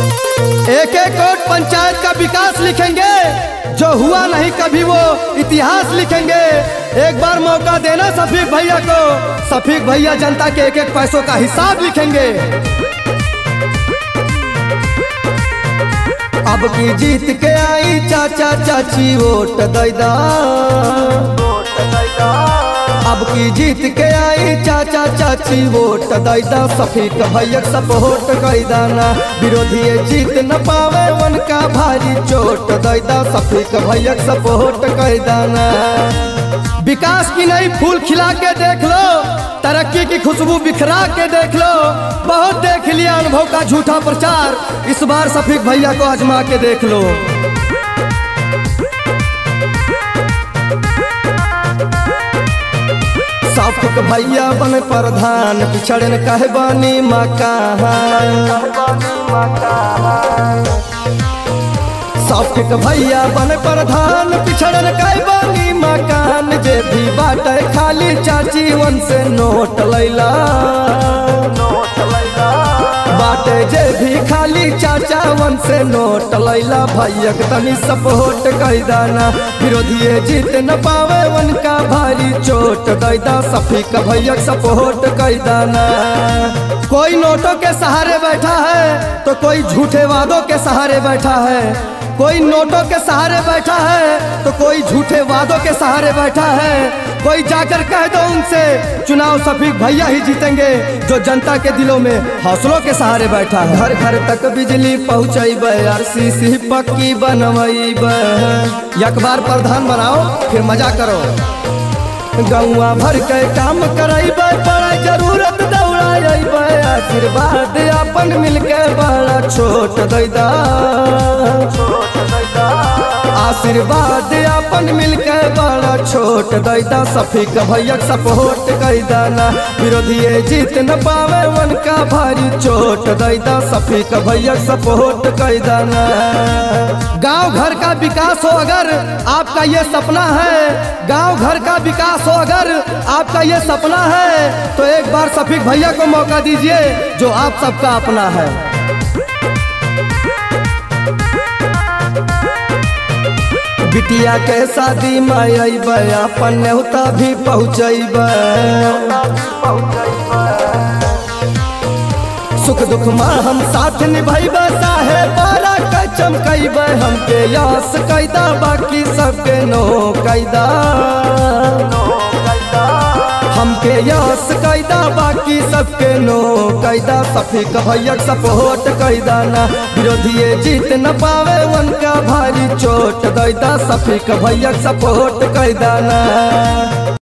एक एक कोट पंचायत का विकास लिखेंगे, जो हुआ नहीं कभी वो इतिहास लिखेंगे। एक बार मौका देना शफीक भैया को, शफीक भैया जनता के एक एक पैसों का हिसाब लिखेंगे। अब की जीत के आई चाचा चाची वोट दैदा, अब की जीत के आई चाचा चाची वोट दैदा, शफीक भैया सपोर्ट कैदाना। विरोधी जीत न पावे उनका भारी चोट दैदा, शफीक भैया सपोर्ट कैदाना। विकास की नई फूल खिला के देख लो, तरक्की की खुशबू बिखरा के देख लो। बहुत देख लिया अनुभव का झूठा प्रचार, इस बार शफीक भैया को आजमा के देख लो। शफीक भैया बने प्रधान, पिछड़न कहे बानी मकान। शफीक भैया बने प्रधान, पिछड़न कहे बानी मकान। जे भी बाटे खाली चाची वन से नोट लैला, बाटे जे भी खाली चाचा वन से नोट लैला। भैया तनी सपोर्ट कैदाना, विरोधी जीत न पावे उनका भारी चोट दैदा, शफीक भैया सपोर्ट कैदाना। कोई नोटों के सहारे बैठा है तो कोई झूठे वादों के सहारे बैठा है। कोई नोटों के सहारे बैठा है तो कोई झूठे वादों के सहारे बैठा है। कोई जाकर कह दो उनसे चुनाव शफीक भैया ही जीतेंगे, जो जनता के दिलों में हौसलों के सहारे बैठा है। घर घर तक बिजली पहुँचैबे, आरसीसी पक्की बनवैबे। एक बार प्रधान बनाओ फिर मजा करो। गौवा भर के काम करैबे, बड़ा जरूरत दौड़ाइबे। आशीर्वाद अपन मिलके बड़ा छोट दैदा, आशीर्वाद अपन मिलके बड़ा छोट दैदा, शफीक भैया सपोर्ट कैदाना। विरोधी जीत न पावे उनका भारी चोट दैदा, शफीक भैया सपोर्ट कैदाना। गांव घर का विकास हो अगर आपका ये सपना है, गांव घर का विकास हो अगर आपका ये सपना है, तो एक बार शफीक भैया को मौका दीजिए जो आप सबका अपना है। बिटिया के शादी में अइबे, अपन न्योता भी पहुँचैबे। सुख दुख में हम साथ निभाइबे, साहे बारा के चमकैबे। हमके यश कैदा, बाकी सबके नो कैदा। हमके यश कैदा, बाकी सबके नो कैदा, शफीक भैया सपोर्ट कैदाना। विरोधी जीत न पावे उनका भारी चोट दैदा, शफीक भैया सपोर्ट कैदाना।